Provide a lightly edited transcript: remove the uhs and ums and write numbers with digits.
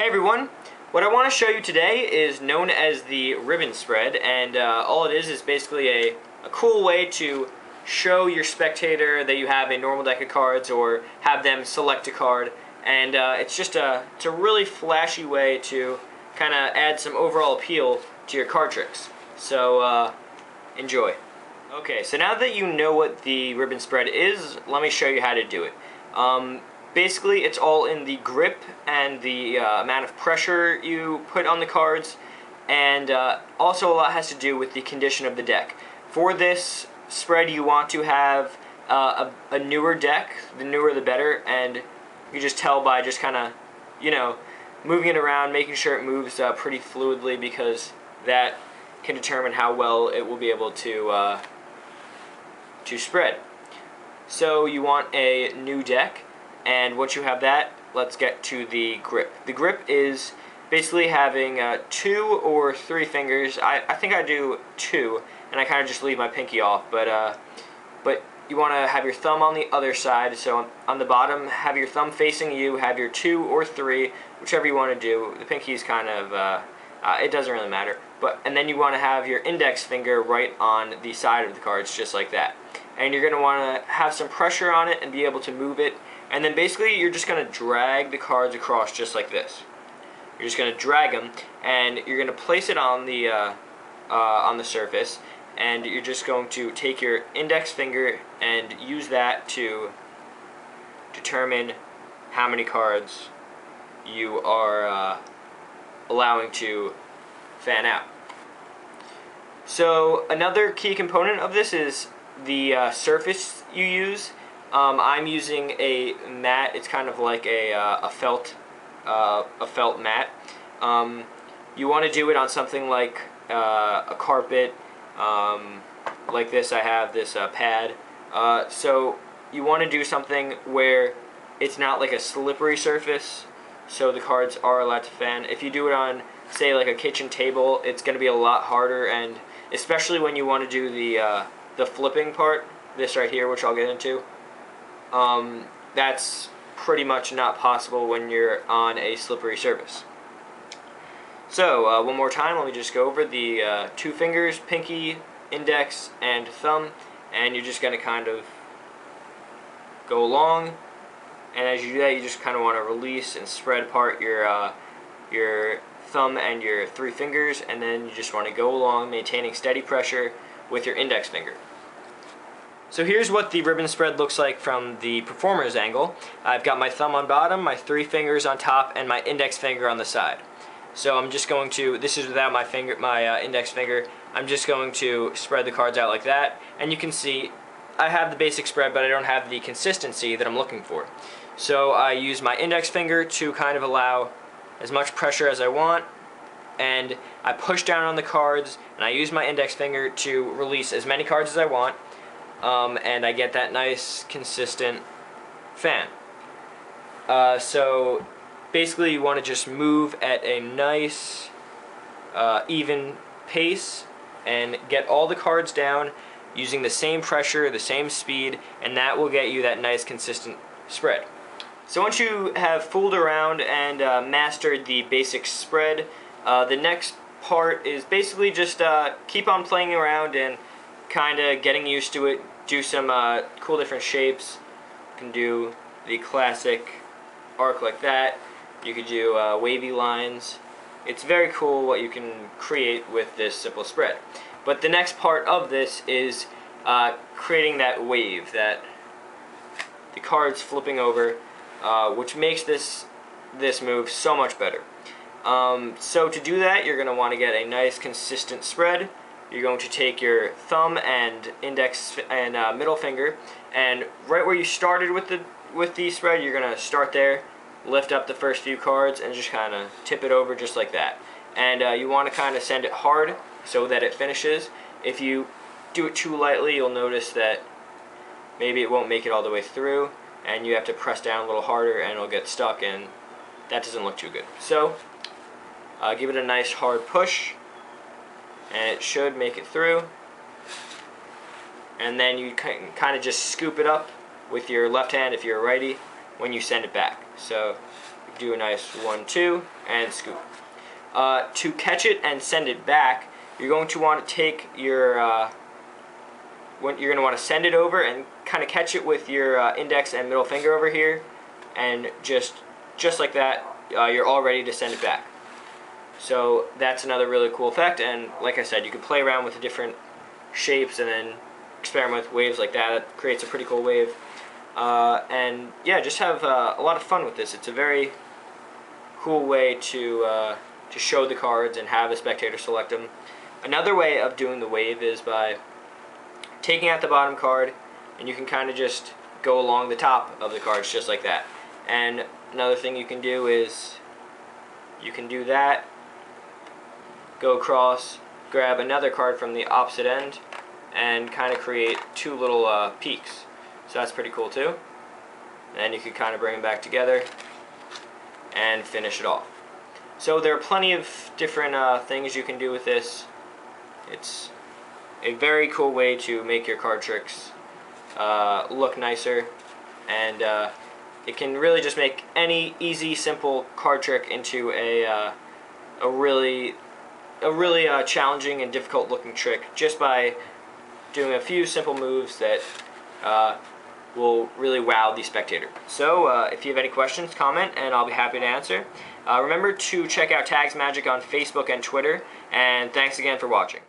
Hey everyone, what I want to show you today is known as the ribbon spread, and all it is basically a cool way to show your spectator that you have a normal deck of cards or have them select a card, and it's a really flashy way to kind of add some overall appeal to your card tricks. So enjoy. Okay, so now that you know what the ribbon spread is, let me show you how to do it. Basically, it's all in the grip and the amount of pressure you put on the cards, and also a lot has to do with the condition of the deck. For this spread, you want to have a newer deck. The newer the better, and you just tell by just kind of, moving it around, making sure it moves pretty fluidly, because that can determine how well it will be able to spread. So you want a new deck. And once you have that, let's get to the grip. The grip is basically having 2 or 3 fingers. I think I do 2, and I kind of just leave my pinky off. But you want to have your thumb on the other side. So on the bottom, have your thumb facing you. Have your 2 or 3, whichever you want to do. The pinky is kind of it doesn't really matter. And then you want to have your index finger right on the side of the cards, just like that. And you're going to want to have some pressure on it and be able to move it. And then basically you're just going to drag the cards across just like this. You're just going to drag them, and you're going to place it on the surface, and you're just going to take your index finger and use that to determine how many cards you are allowing to fan out. So another key component of this is the surface you use. I'm using a mat. It's kind of like a felt mat. You want to do it on something like a carpet, like this. I have this pad. So you want to do something where it's not like a slippery surface, so the cards are allowed to fan. If you do it on, say, like a kitchen table, it's going to be a lot harder, and especially when you want to do the flipping part, this right here, which I'll get into. That's pretty much not possible when you're on a slippery surface. So one more time, let me just go over the 2 fingers, pinky, index, and thumb, and you're just going to kind of go along, and as you do that, you just kind of want to release and spread apart your thumb and your 3 fingers, and then you just want to go along, maintaining steady pressure with your index finger. So here's what the ribbon spread looks like from the performer's angle. I've got my thumb on bottom, my 3 fingers on top, and my index finger on the side. So I'm just going to, this is without my index finger, I'm just going to spread the cards out like that. And you can see I have the basic spread, but I don't have the consistency that I'm looking for. So I use my index finger to kind of allow as much pressure as I want, and I push down on the cards, and I use my index finger to release as many cards as I want. And I get that nice, consistent fan. So basically you want to just move at a nice, even pace and get all the cards down using the same pressure, the same speed, and that will get you that nice, consistent spread. So once you have fooled around and mastered the basic spread, the next part is basically just keep on playing around and kind of getting used to it. Do some cool different shapes. You can do the classic arc like that. You could do wavy lines. It's very cool what you can create with this simple spread. But the next part of this is creating that wave, that the cards flipping over, which makes this move so much better. So to do that, you're going to want to get a nice consistent spread. You're going to take your thumb and index and middle finger, and right where you started with the spread, you're going to start there, lift up the first few cards, and just kind of tip it over just like that. And you want to kind of send it hard so that it finishes. If you do it too lightly, you'll notice that maybe it won't make it all the way through, and you have to press down a little harder, and it'll get stuck, and that doesn't look too good. So give it a nice hard push, and it should make it through. And then you can kind of just scoop it up with your left hand if you're a righty when you send it back. So do a nice 1-2 and scoop. To catch it and send it back, you're going to want to take your you're going to want to send it over and kind of catch it with your index and middle finger over here, and just like that, you're all ready to send it back. So that's another really cool effect, and like I said, you can play around with the different shapes and then experiment with waves like that. It creates a pretty cool wave. And yeah, just have a lot of fun with this. It's a very cool way to show the cards and have a spectator select them. Another way of doing the wave is by taking out the bottom card, and you can kind of just go along the top of the cards just like that. And another thing you can do is you can do that, go across, grab another card from the opposite end, and kind of create two little peaks. So that's pretty cool too. And you can kind of bring them back together and finish it off. So there are plenty of different things you can do with this. It's a very cool way to make your card tricks look nicer, and it can really just make any easy, simple card trick into a really challenging and difficult looking trick just by doing a few simple moves that will really wow the spectator. So if you have any questions, comment and I'll be happy to answer. Remember to check out Tags Magic on Facebook and Twitter, and thanks again for watching.